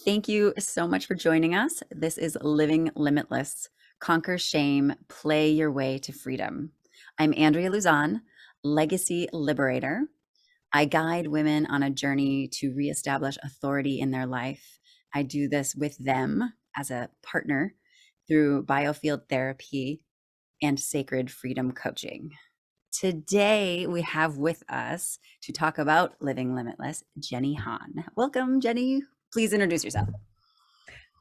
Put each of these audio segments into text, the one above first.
Thank you so much for joining us. This is Living Limitless. Conquer shame, play your way to freedom. I'm Andrea Luzon, legacy liberator. I guide women on a journey to reestablish authority in their life. I do this with them as a partner through biofield therapy and sacred freedom coaching. Today, we have with us to talk about Living Limitless, Jenny Hahn. Welcome, Jenny. Please introduce yourself.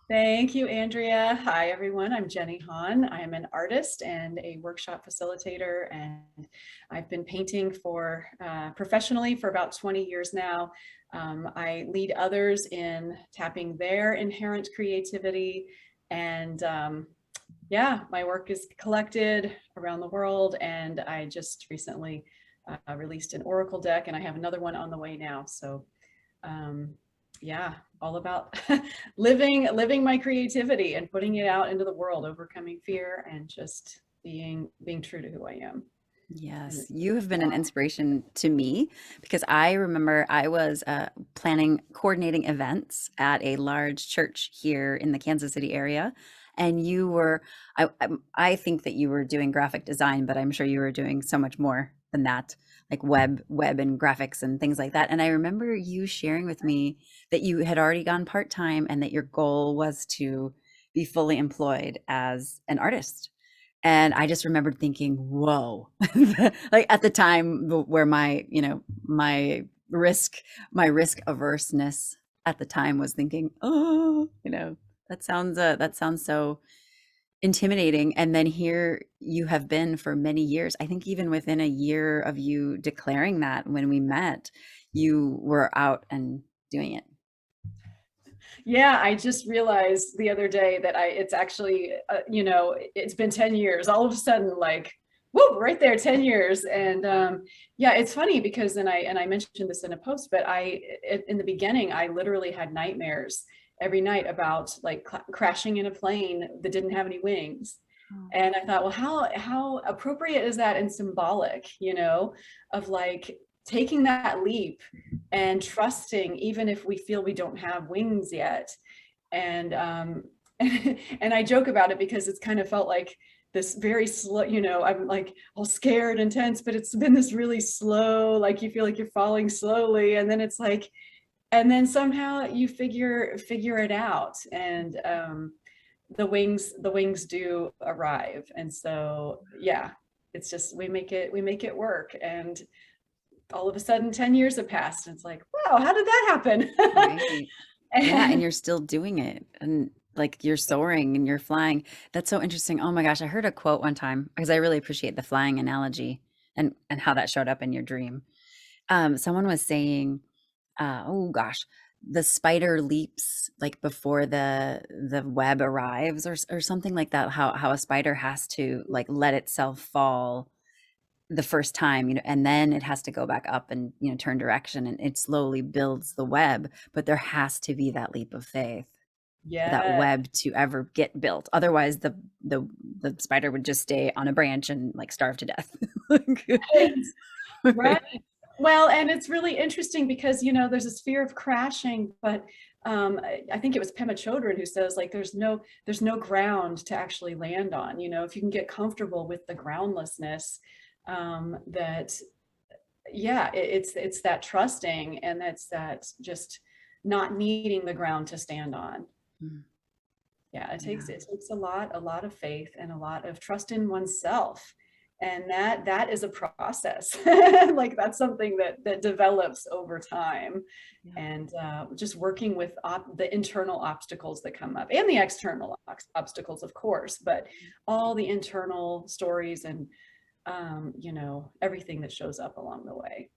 Thank you, Andrea. Hi, everyone. I'm Jenny Hahn. I'm an artist and a workshop facilitator, and I've been painting for professionally for about 20 years now. I lead others in tapping their inherent creativity, and yeah, my work is collected around the world, and I just recently released an oracle deck, and I have another one on the way now. So yeah, all about living my creativity and putting it out into the world, overcoming fear and just being true to who I am. And Yes, you have been an inspiration to me because I remember I was coordinating events at a large church here in the Kansas City area. And you were, I think that you were doing graphic design, but I'm sure you were doing so much more than that, like web and graphics and things like that. And I remember you sharing with me that you had already gone part-time and that your goal was to be fully employed as an artist. And I just remembered thinking, whoa, like at the time where my risk averseness at the time was thinking, oh, that sounds so intimidating. And then here you have been for many years. I think even within a year of you declaring that when we met, you were out and doing it. yeah, I just realized the other day that it's actually, it's been 10 years. All of a sudden, like, whoop, right there, 10 years. And yeah, it's funny because, and I mentioned this in a post, but in the beginning, I literally had nightmares every night about like crashing in a plane that didn't have any wings. And I thought, well, how appropriate is that and symbolic, of like taking that leap and trusting, even if we feel we don't have wings yet. And and I joke about it because it's kind of felt like this very slow, I'm like all scared and tense, but it's been this really slow, like you feel like you're falling slowly, and then it's like, and then somehow you figure it out, and the wings do arrive. And so yeah, it's just we make it work. And all of a sudden 10 years have passed, and it's like, wow, how did that happen? Right. Yeah, and And you're still doing it and like you're soaring and you're flying. That's so interesting. Oh my gosh, I heard a quote one time because I really appreciate the flying analogy and how that showed up in your dream. Someone was saying, oh gosh, the spider leaps like before the web arrives or something like that. How a spider has to like let itself fall the first time, and then it has to go back up and, turn direction and it slowly builds the web. But there has to be that leap of faith for that yeah. web to ever get built. Otherwise, the spider would just stay on a branch and like starve to death. Right. Right. Well, and it's really interesting because, there's this fear of crashing, but I think it was Pema Chodron who says like there's no ground to actually land on. If you can get comfortable with the groundlessness, that yeah, it's that trusting, and that's that just not needing the ground to stand on. Mm, Yeah, it takes yeah. it takes a lot of faith and a lot of trust in oneself. And that is a process. Like that's something that develops over time. Yeah. And just working with the internal obstacles that come up, and the external obstacles, of course, but all the internal stories and everything that shows up along the way.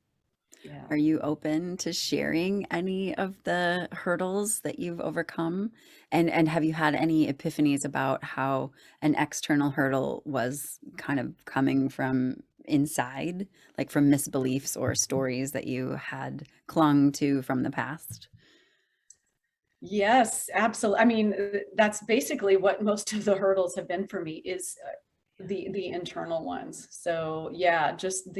Yeah. Are you open to sharing any of the hurdles that you've overcome? And have you had any epiphanies about how an external hurdle was kind of coming from inside, like from misbeliefs or stories that you had clung to from the past? Yes, absolutely. I mean, that's basically what most of the hurdles have been for me, is the internal ones. So yeah, just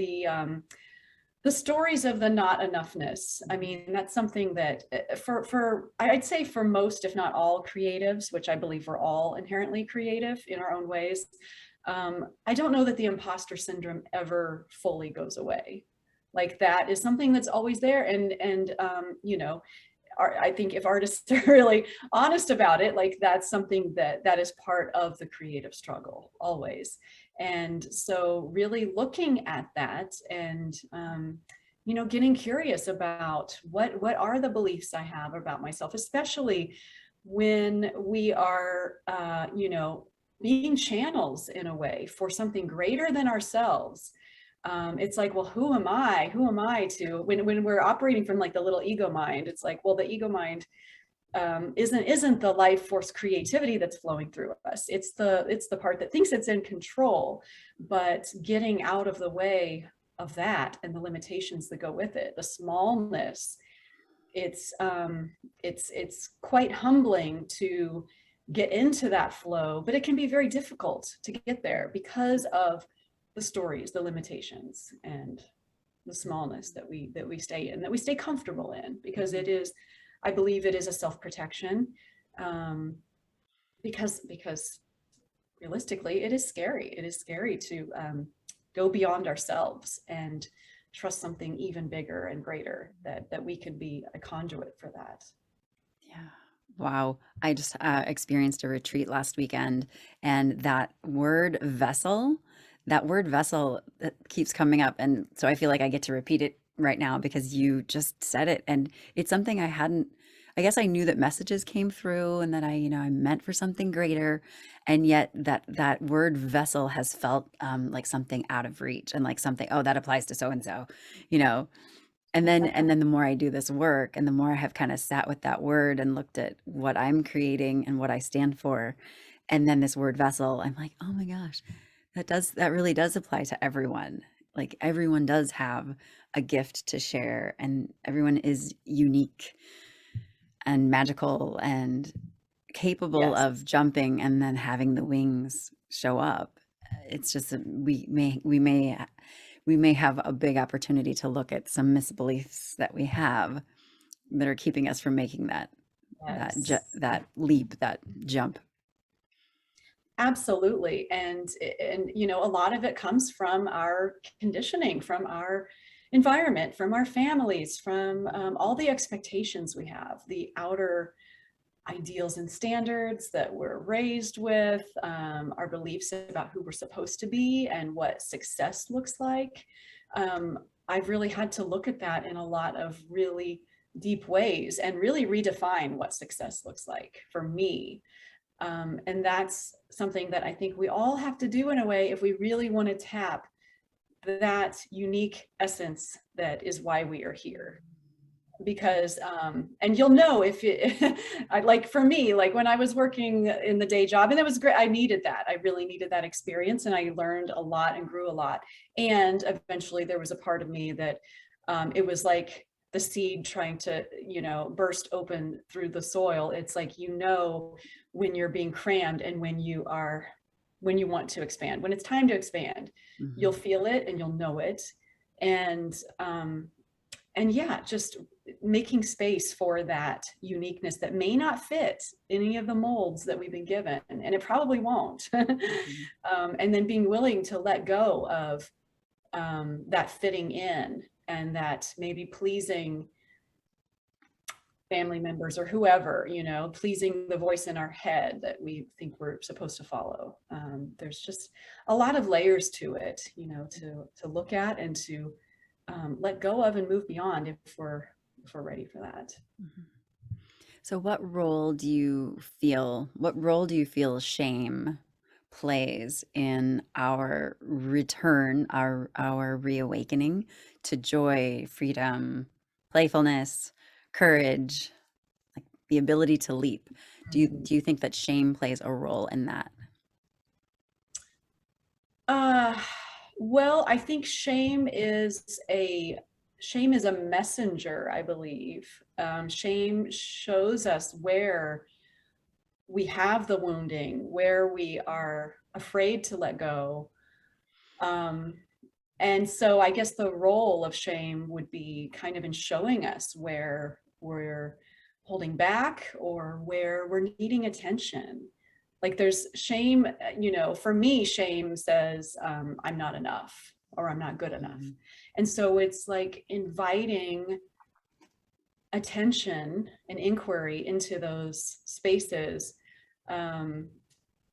the stories of the not enoughness. I mean, that's something that for I'd say for most, if not all creatives, which I believe we're all inherently creative in our own ways, I don't know that the imposter syndrome ever fully goes away. Like that is something that's always there. I think if artists are really honest about it, like that's something that is part of the creative struggle always. And so really looking at that and getting curious about what are the beliefs I have about myself, especially when we are being channels in a way for something greater than ourselves. It's like, well, who am I? Who am I to when we're operating from like the little ego mind? It's like, well, the ego mind isn't the life force creativity that's flowing through us. It's the part that thinks it's in control, but getting out of the way of that and the limitations that go with it, the smallness. It's quite humbling to get into that flow, but it can be very difficult to get there because of the stories, the limitations, and the smallness that we stay in, that we stay comfortable in, because it is, I believe, it is a self-protection, because realistically, it is scary. It is scary to go beyond ourselves and trust something even bigger and greater, that we could be a conduit for that. Yeah. Wow. I just experienced a retreat last weekend, and that word vessel that keeps coming up. And so I feel like I get to repeat it right now because you just said it. And it's something I guess I knew that messages came through and that I'm meant for something greater. And yet that word vessel has felt like something out of reach and like something, oh, that applies to so and so, you know. And then the more I do this work and the more I have kind of sat with that word and looked at what I'm creating and what I stand for, and then this word vessel, I'm like, oh my gosh, that really does apply to everyone. Like everyone does have a gift to share and everyone is unique and magical and capable Yes, of jumping and then having the wings show up. It's just that we may have a big opportunity to look at some misbeliefs that we have that are keeping us from making yes. that leap, that jump. Absolutely. And a lot of it comes from our conditioning, from our environment, from our families, from all the expectations we have, the outer ideals and standards that we're raised with, our beliefs about who we're supposed to be and what success looks like. I've really had to look at that in a lot of really deep ways and really redefine what success looks like for me. And that's something that I think we all have to do in a way if we really want to tap that unique essence that is why we are here. Because and you'll know if it I like for me, like when I was working in the day job, and it was great, I needed that, I really needed that experience, and I learned a lot and grew a lot. And eventually there was a part of me that it was like the seed trying to burst open through the soil. It's like, when you're being crammed and when you want to expand, when it's time to expand, you'll Mhm. feel it and you'll know it. And yeah, just making space for that uniqueness that may not fit any of the molds that we've been given, and it probably won't. Mhm. And then being willing to let go of that fitting in, and that maybe pleasing family members or whoever, pleasing the voice in our head that we think we're supposed to follow. There's just a lot of layers to it, to look at and to let go of and move beyond if we're ready for that. Mhm. So what role do you feel shame plays in our return, our reawakening to joy, freedom, playfulness, courage, like the ability to leap? Do you think that shame plays a role in that? Uh, well, I think shame is a messenger, I believe. Shame shows us where we have the wounding, where we are afraid to let go. Um, And so I guess the role of shame would be kind of in showing us where we're holding back or where we're needing attention. Like there's shame, for me, shame says, I'm not enough or I'm not good enough. Mhm. And so it's like inviting attention and inquiry into those spaces, um,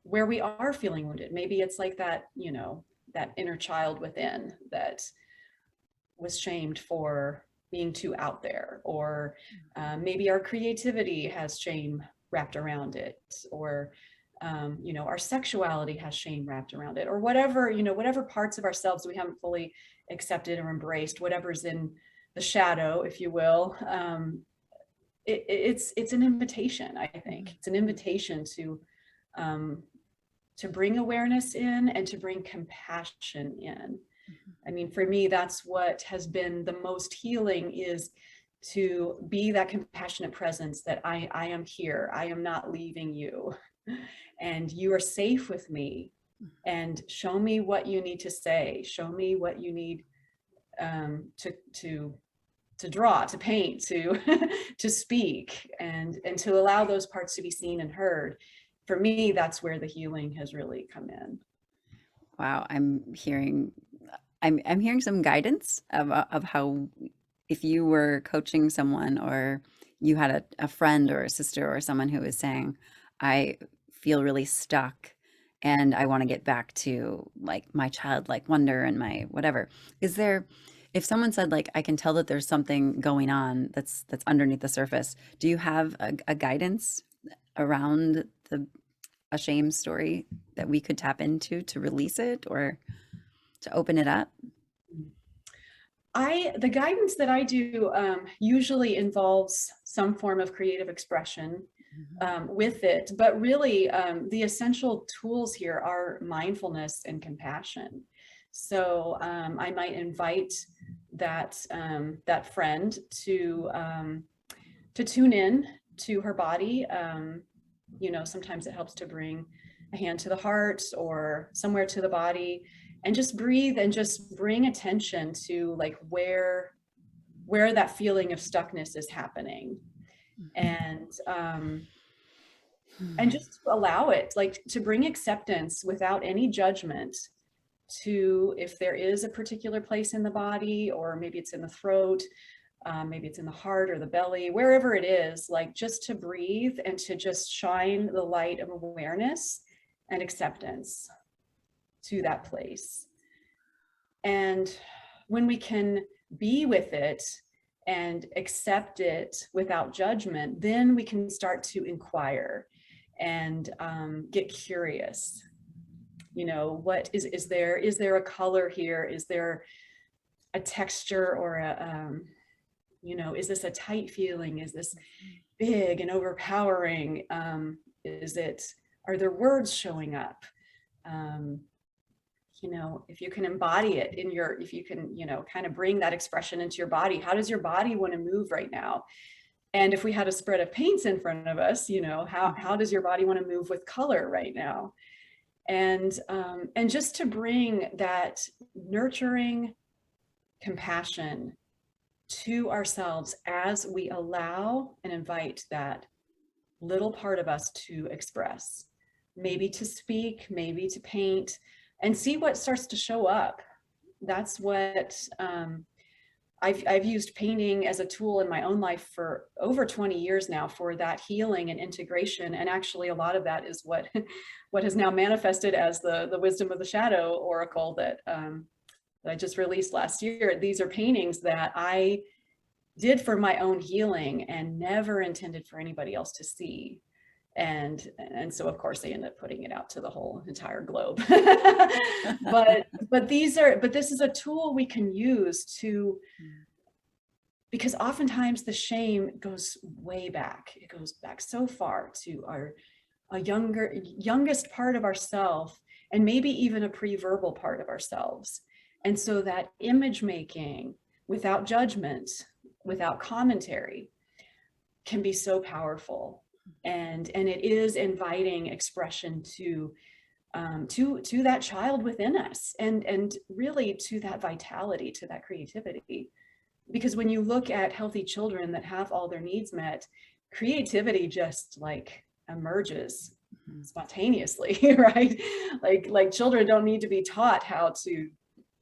where we are feeling wounded. Maybe it's like that, that inner child within that was shamed for being too out there, or maybe our creativity has shame wrapped around it, or our sexuality has shame wrapped around it, or whatever, whatever parts of ourselves we haven't fully accepted or embraced, whatever's in the shadow, if you will. It's an invitation. I think Mhm. it's an invitation um, to bring awareness in and to bring compassion in. Mhm. I mean, for me, that's what has been the most healing, is to be that compassionate presence that I am here. I am not leaving you. And you are safe with me. And show me what you need to say. Show me what you need to draw, to paint, to to speak, and to allow those parts to be seen and heard. For me, that's where the healing has really come in. Wow, I'm hearing some guidance of how, if you were coaching someone, or you had a friend or a sister or someone who was saying, I feel really stuck and I want to get back to like my childlike wonder and my whatever. Is there, if someone said like, I can tell that there's something going on that's underneath the surface, do you have a guidance around a shame story that we could tap into to release it or to open it up? The guidance that I do usually involves some form of creative expression Mhm. with it, but really the essential tools here are mindfulness and compassion. So I might invite that friend to tune in to her body. Sometimes it helps to bring a hand to the heart or somewhere to the body, and just breathe and just bring attention to like where that feeling of stuckness is happening, and Mhm. just to allow it, like to bring acceptance without any judgment to, if there is a particular place in the body, or maybe it's in the throat, maybe it's in the heart or the belly, wherever it is, like just to breathe and to just shine the light of awareness and acceptance to that place. And when we can be with it and accept it without judgment, then we can start to inquire and get curious. What is there a color here? Is there a texture or is this a tight feeling? Is this big and overpowering? Are there words showing up? Um, if you can embody it if you can, kind of bring that expression into your body, how does your body want to move right now? And if we had a spread of paints in front of us, how does your body want to move with color right now? And just to bring that nurturing compassion to ourselves as we allow and invite that little part of us to express, maybe to speak, maybe to paint, and see what starts to show up. That's what I've used painting as a tool in my own life for over 20 years now, for that healing and integration. And actually, a lot of that is what what has now manifested as the Wisdom of the Shadow oracle that I just released last year. These are paintings that I did for my own healing and never intended for anybody else to see. And so of course they end up putting it out to the whole entire globe. But this is a tool we can use to, because oftentimes the shame goes way back. It goes back so far to a youngest part of ourself, and maybe even a pre-verbal part of ourselves. And so that image making without judgment, without commentary, can be so powerful. And it is inviting expression to to that child within us, and really to that vitality, to that creativity. Because when you look at healthy children that have all their needs met, creativity just like emerges Mhm. spontaneously, right? Like children don't need to be taught how to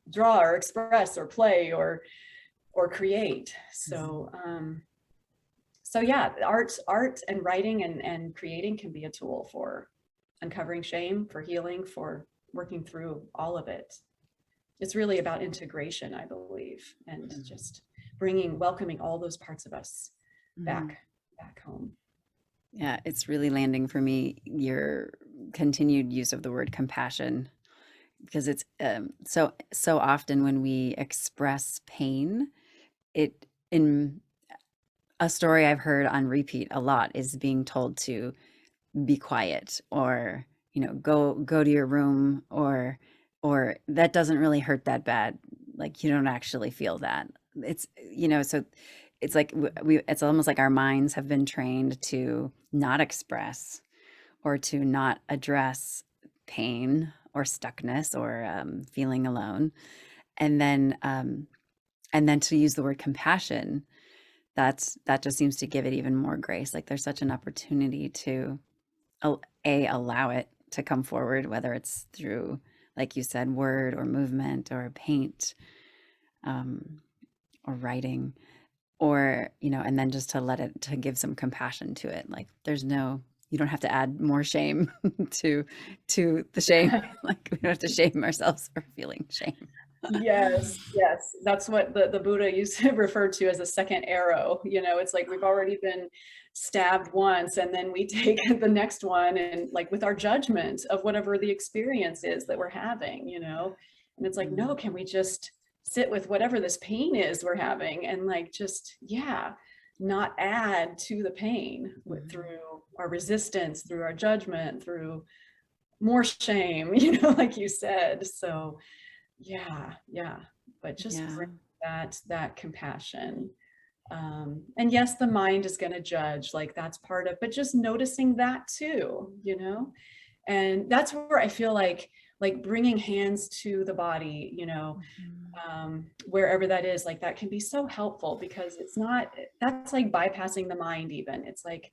draw or express or play or create. So yeah, art and writing and creating can be a tool for uncovering shame, for healing, for working through all of it. It's really about integration, I believe, and just welcoming all those parts of us Mhm. back home. Yeah, it's really landing for me your continued use of the word compassion, because it's so often when we express pain, it in a story I've heard on repeat a lot is being told to be quiet, or go to your room, or that doesn't really hurt that bad, like you don't actually feel that. So it's like it's almost like our minds have been trained to not express or to not address pain or stuckness or feeling alone, and then to use the word compassion. That just seems to give it even more grace. Like there's such an opportunity to allow it to come forward, whether it's through, like you said, word or movement or paint, um, or writing, or and then just to let it, to give some compassion to it. Like you don't have to add more shame to the shame. Like we don't have to shame ourselves for feeling shame. Yes, yes. That's what the Buddha used to refer to as a second arrow. It's like we've already been stabbed once, and then we take the next one, and like with our judgment of whatever the experience is that we're having. And it's like, no, Mm, can we just sit with whatever this pain is we're having, and like just, yeah, not add to the pain mhm. through our resistance, through our judgment, through more shame, like you said. So yeah, yeah, but just Yeah. bring that compassion. And yes, the mind is going to judge, like that's part of, but just noticing that too. And that's where I feel like bringing hands to the body, Mhm. wherever that is, like that can be so helpful, because it's not, that's like bypassing the mind even. It's like,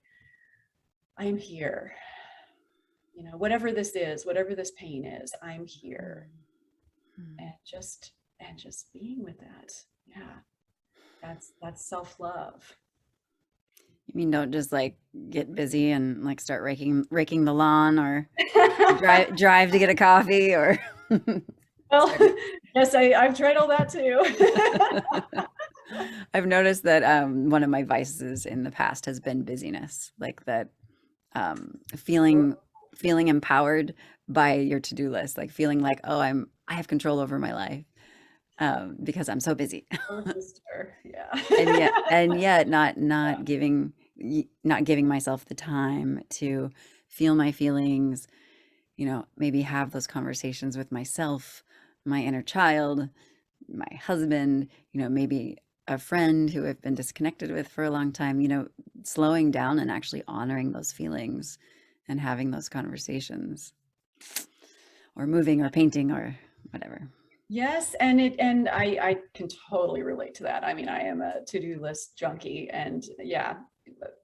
I'm here, whatever this is, whatever this pain is, I'm here. Mhm. And just being with that. Yeah, that's self-love. You mean don't just like get busy and like start raking the lawn, or drive to get a coffee, or Well, start. yes, I've tried all that too. I've noticed that one of my vices in the past has been busyness, like that, feeling empowered by your to-do list, like feeling like, oh, I have control over my life, because I'm so busy. Oh, sister, yeah. And yet not giving myself the time to feel my feelings, maybe have those conversations with myself, my inner child, my husband, maybe a friend who I've been disconnected with for a long time, slowing down and actually honoring those feelings and having those conversations, or moving or painting or whatever. Yes, and I can totally relate to that. I mean, I am a to-do list junkie, and yeah,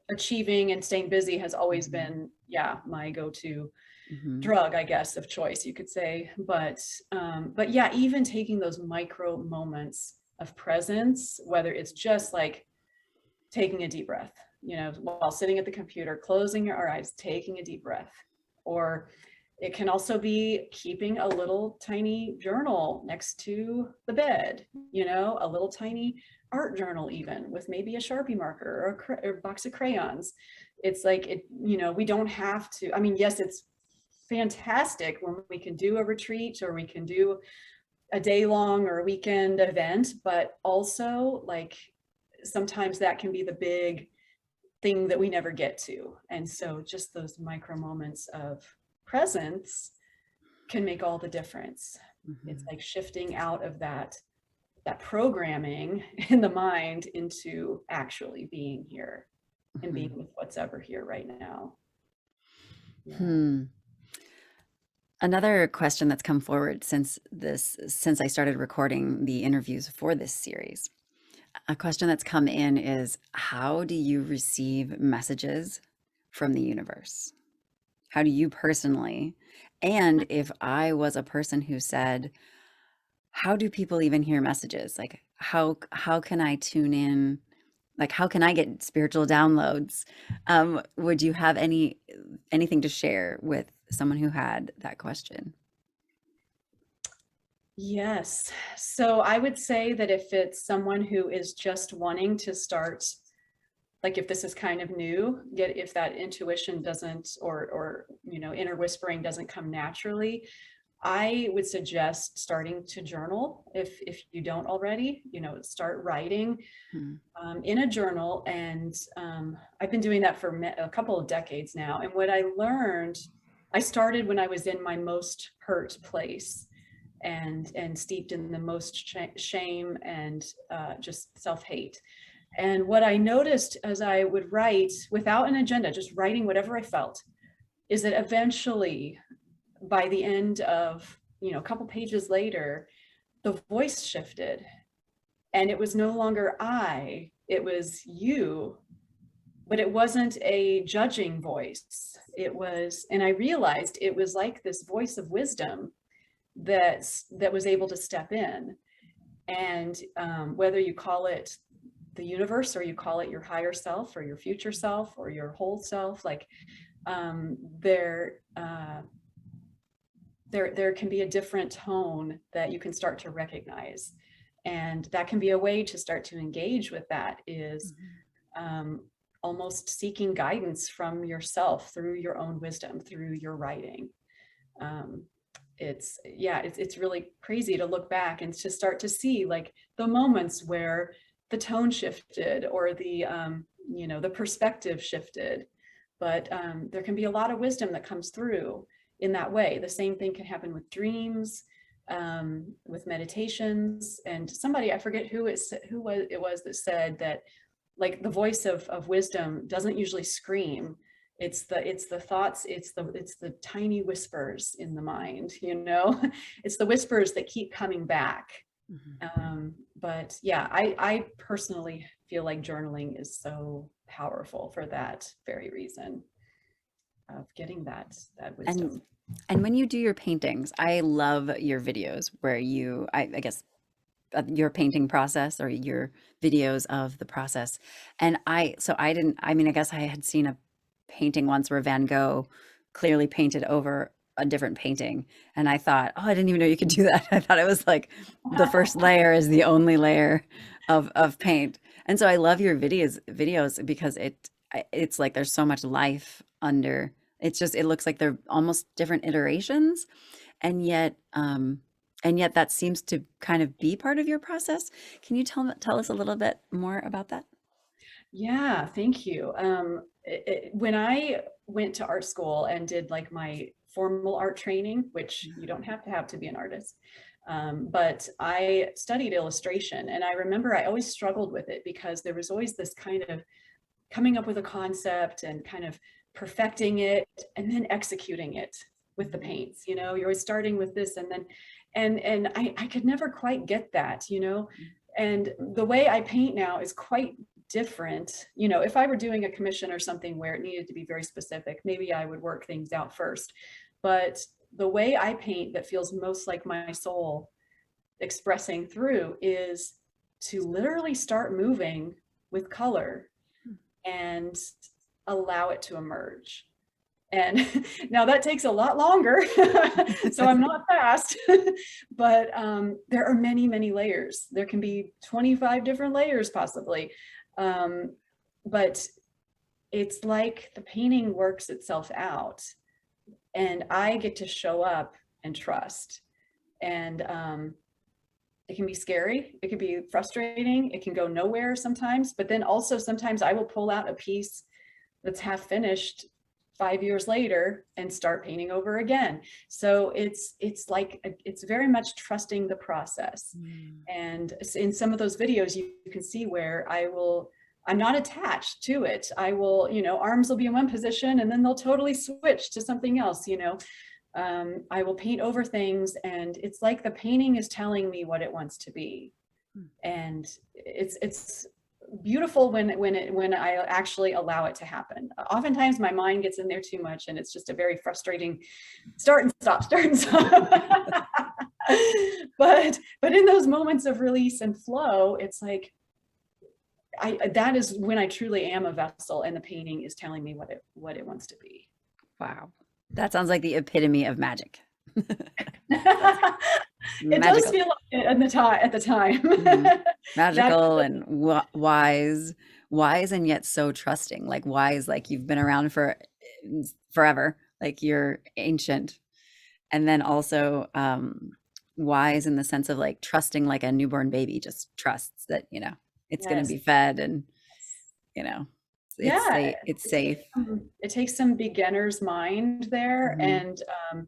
achieving and staying busy has always Mhm. been, yeah, my go-to Mhm. drug, I guess, of choice, you could say. But yeah, even taking those micro moments of presence, whether it's just like taking a deep breath, while sitting at the computer, closing your eyes, taking a deep breath. Or it can also be keeping a little tiny journal next to the bed, a little tiny art journal, even with maybe a Sharpie marker or a box of crayons. It's like, we don't have to, I mean, yes, it's fantastic when we can do a retreat or we can do a day long or a weekend event, but also like sometimes that can be the big thing that we never get to. And so just those micro moments of presence can make all the difference. It's Mhm. like shifting out of that programming in the mind into actually being here and being Mhm. with what's ever here right now. Yeah. Hmm. Another question that's come forward since I started recording the interviews for this series. A question that's come in is, how do you receive messages from the universe? How do you personally? And if I was a person who said, how do people even hear messages? Like how can I tune in? Like how can I get spiritual downloads? Would you have anything to share with someone who had that question? Yes. So I would say that if it's someone who is just wanting to start, like if this is kind of new, get if that intuition doesn't or inner whispering doesn't come naturally, I would suggest starting to journal if you don't already, start writing Hmm. in a journal. And I've been doing that for a couple of decades now. And what I learned, I started when I was in my most hurt place and steeped in the most shame and just self-hate. And what I noticed as I would write without an agenda, just writing whatever I felt, is that eventually by the end of, a couple pages later, the voice shifted and it was no longer I, it was you, but it wasn't a judging voice. It was, and I realized it was like this voice of wisdom that was able to step in. And whether you call it the universe or you call it your higher self or your future self or your whole self, like there can be a different tone that you can start to recognize. And that can be a way to start to engage with that is um, almost seeking guidance from yourself through your own wisdom, through your writing. Um, it's really crazy to look back and to start to see like the moments where the tone shifted or the perspective shifted. But there can be a lot of wisdom that comes through in that way. The same thing can happen with dreams, with meditations. And somebody, I forget who it was that said that like the voice of wisdom doesn't usually scream. It's the thoughts, it's the tiny whispers in the mind, it's the whispers that keep coming back. Mhm. But yeah, I personally feel like journaling is so powerful for that very reason of getting that And wisdom. when you do your paintings, I love your videos where I guess your painting process or your videos of the process. And I didn't, I mean, I guess I had seen a painting once where Van Gogh clearly painted over a different painting. And I thought, oh, I didn't even know you could do that. I thought it was like the first layer is the only layer of paint. And so I love your videos because it's like there's so much life under. It's just it looks like they're almost different iterations, and yet that seems to kind of be part of your process. Can you tell us a little bit more about that? Yeah, thank you. When I went to art school and did like my formal art training, which you don't have to be an artist, but I studied illustration, and I remember I always struggled with it because there was always this kind of coming up with a concept and kind of perfecting it and then executing it with the paints. You're always starting with this and then and I could never quite get that. And the way I paint now is quite different. If I were doing a commission or something where it needed to be very specific, maybe I would work things out first. But the way I paint that feels most like my soul expressing through is to literally start moving with color and allow it to emerge. And now that takes a lot longer. So I'm not fast, but there are many, many layers. There can be 25 different layers possibly. But it's like the painting works itself out and I get to show up and trust. And it can be scary. It can be frustrating. It can go nowhere sometimes, but then also sometimes I will pull out a piece that's half finished 5 years later and start painting over again. So it's very much trusting the process. Mm. And in some of those videos, you can see where I'm not attached to it. I will, arms will be in one position and then they'll totally switch to something else, I will paint over things, and it's like the painting is telling me what it wants to be. And it's beautiful when I actually allow it to happen. Oftentimes my mind gets in there too much, and it's just a very frustrating start and stop, start and stop. But in those moments of release and flow, it's like that is when I truly am a vessel, and the painting is telling me what it wants to be. Wow. That sounds like the epitome of magic. It does Magical. feel like it at the time. Mhm. That Magical and wise, wise and yet so trusting. Like wise, like you've been around for forever, like you're ancient. And then also wise in the sense of like trusting like a newborn baby just trusts that, it's going to yes. be fed and, you know, it's Yeah, safe. It's safe. it takes some beginner's mind there, Mhm.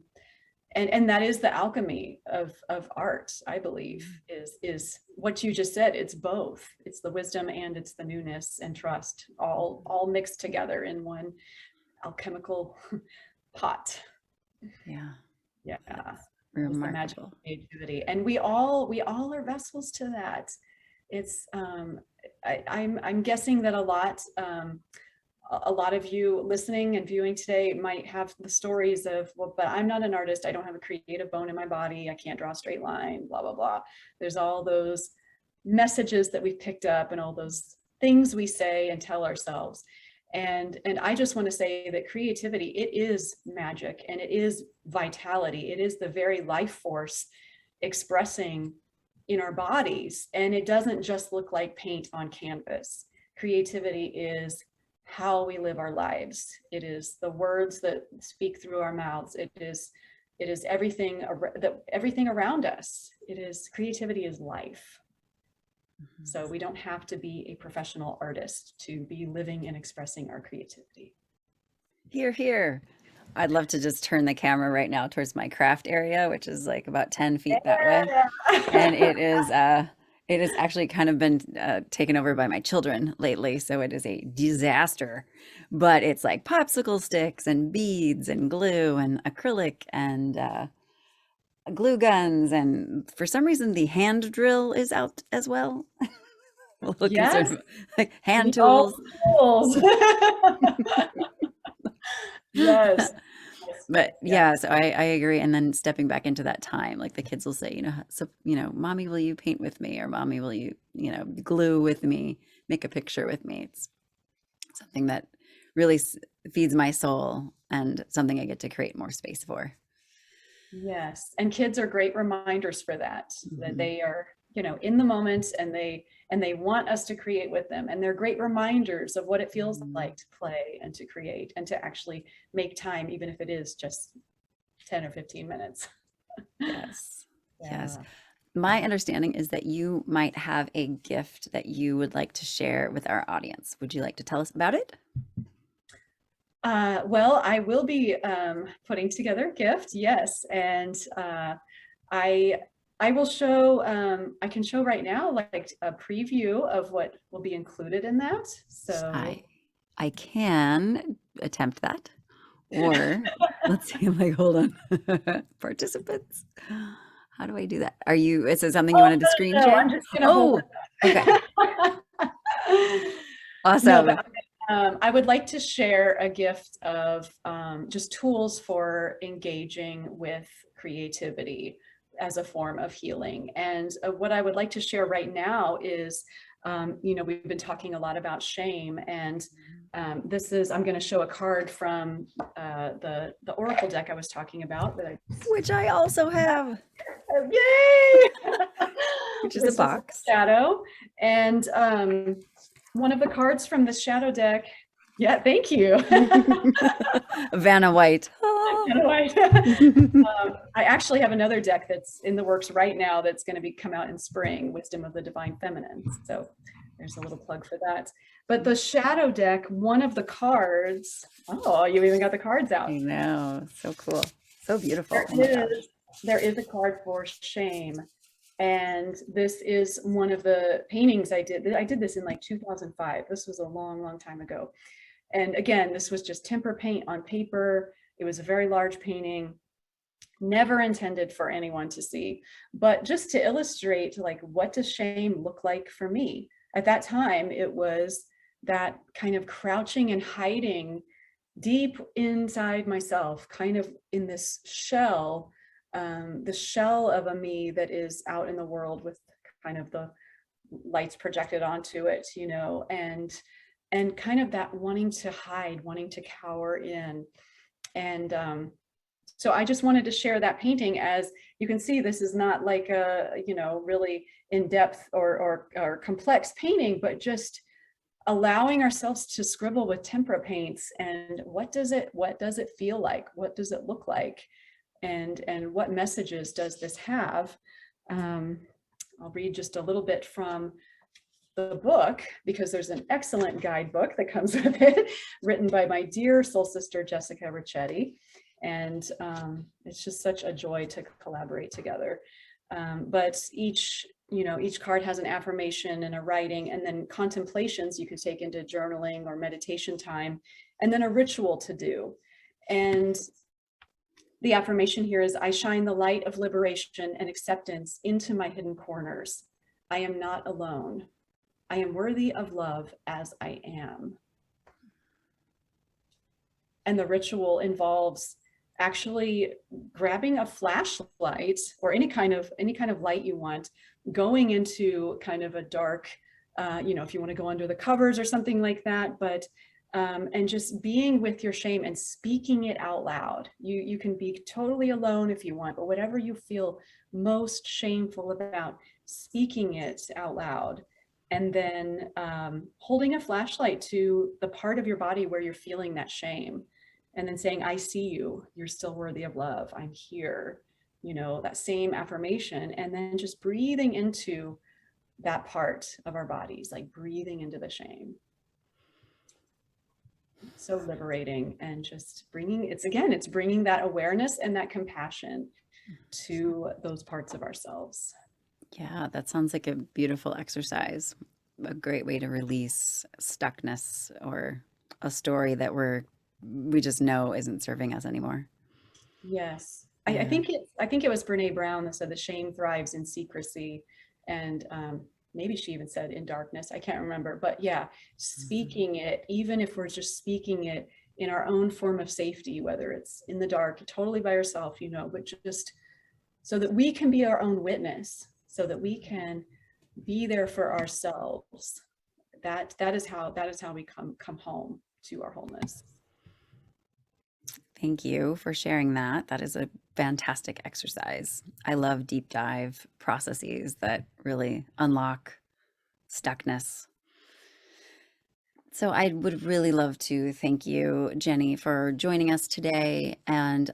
and that is the alchemy of art, I believe, is what you just said. It's both. It's the wisdom and it's the newness and trust, all mixed together in one alchemical pot. Yeah. Yeah, That's is the magic of remarkable. creativity, and we all are vessels to that. It's I'm guessing that a lot of you listening and viewing today might have the stories of, well, but I'm not an artist. I don't have a creative bone in my body. I can't draw a straight line, blah, blah, blah. There's all those messages that we've picked up and all those things we say and tell ourselves. And I just want to say that creativity, it is magic, and it is vitality. It is the very life force expressing in our bodies. And it doesn't just look like paint on canvas. Creativity is how we live our lives. It is the words that speak through our mouths. It is everything around us. It is creativity is life. Mhm. So we don't have to be a professional artist to be living and expressing our creativity. Here, here. I'd love to just turn the camera right now towards my craft area, which is like about 10 feet that way. And Yeah. it has actually kind of been taken over by my children lately, so it is a disaster. But it's like popsicle sticks and beads and glue and acrylic and glue guns, and for some reason the hand drill is out as well. I'm a little Yes, concerned, like hand all tools. tools. Yes. Yes. But Yeah. yeah, so I agree. And then stepping back into that time, like the kids will say, so, mommy, will you paint with me? Or mommy, will you, glue with me, make a picture with me? It's something that really feeds my soul and something I get to create more space for. Yes. And kids are great reminders for that, that Mhm. they are, in the moment, and they want us to create with them. And they're great reminders of what it feels Mhm. like to play and to create and to actually make time, even if it is just 10 or 15 minutes. Yes. Yes. Yeah. My understanding is that you might have a gift that you would like to share with our audience. Would you like to tell us about it? Well, I will be putting together a gift, yes, and I I will show. I can show right now, like a preview of what will be included in that. I So, I can attempt that. Or let's see, I'm like, hold on. Participants. How do I do that? Is it something you oh wanted to screen no, share? I'm just gonna hold Oh, okay. it. No, Awesome. but I would like to share a gift of just tools for engaging with creativity as a form of healing. And what I would like to share right now is, we've been talking a lot about shame, and I'm going to show a card from the Oracle deck I was talking about. Which I also have, Yay! which is a This is box. Shadow, and one of the cards from the Shadow deck. Yeah, thank you. Vanna White. I actually have another deck that's in the works right now that's going to come out in spring, Wisdom of the Divine Feminine. So there's a little plug for that. But the Shadow deck, one of the cards, oh, you even got the cards I out. know. So cool. So beautiful. There Oh my gosh. is there is a card for shame. And this is one of the paintings I did. I did this in like 2005. This was a long, long time ago. And again, this was just temper paint on paper. It was a very large painting. never intended for anyone to see, but just to illustrate, like, what does shame look like for me? At that time, it was that kind of crouching and hiding deep inside myself, kind of in this shell, the shell of a me that is out in the world with kind of the lights projected onto it, and kind of that wanting to hide, wanting to cower in. And so I just wanted to share that painting. As you can see, this is not like a, really in-depth or complex painting, but just allowing ourselves to scribble with tempera paints. And what does it feel like? What does it look like? And what messages does this have? I'll read just a little bit from the book, because there's an excellent guidebook that comes with it, written by my dear soul sister, Jessica Ricchetti. And it's just such a joy to collaborate together. But each card has an affirmation and a writing, and then contemplations you can take into journaling or meditation time, and then a ritual to do. And the affirmation here is, I shine the light of liberation and acceptance into my hidden corners. I am not alone. I am worthy of love as I am. And the ritual involves actually grabbing a flashlight or any kind of light you want, going into kind of a dark, if you want to go under the covers or something like that, but and just being with your shame and speaking it out loud. You can be totally alone if you want, but whatever you feel most shameful about, speaking it out loud. And then holding a flashlight to the part of your body where you're feeling that shame, and then saying, I see you, you're still worthy of love, I'm here, that same affirmation. And then just breathing into that part of our bodies, like breathing into the shame. So liberating, and just it's bringing that awareness and that compassion to those parts of ourselves. Yeah, that sounds like a beautiful exercise. A great way to release stuckness or a story that we just know isn't serving us anymore. Yes. I Yeah. think it was Brene Brown that said the shame thrives in secrecy. And maybe she even said in darkness. I can't remember. But yeah, speaking it, even if we're just speaking it in our own form of safety, whether it's in the dark, totally by yourself, but just so that we can be our own witness, so that we can be there for ourselves. That is how we come home to our wholeness. Thank you for sharing that. That is a fantastic exercise. I love deep dive processes that really unlock stuckness. So I would really love to thank you, Jenny, for joining us today. And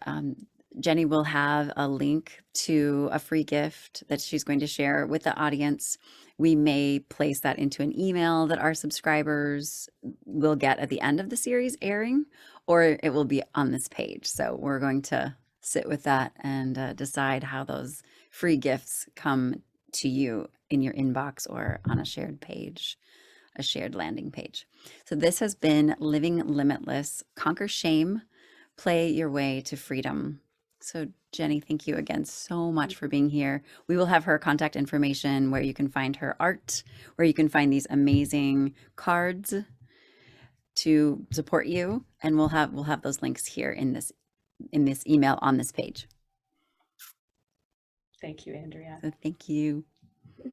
Jenny will have a link to a free gift that she's going to share with the audience. We may place that into an email that our subscribers will get at the end of the series airing, or it will be on this page. So we're going to sit with that and decide how those free gifts come to you in your inbox or on a shared page, a shared landing page. So this has been Living Limitless, Conquer Shame, Play Your Way to Freedom. So Jenny, thank you again so much for being here. We will have her contact information, where you can find her art, where you can find these amazing cards to support you, and we'll have those links here in this email on this page. Thank you, Andrea. So thank you.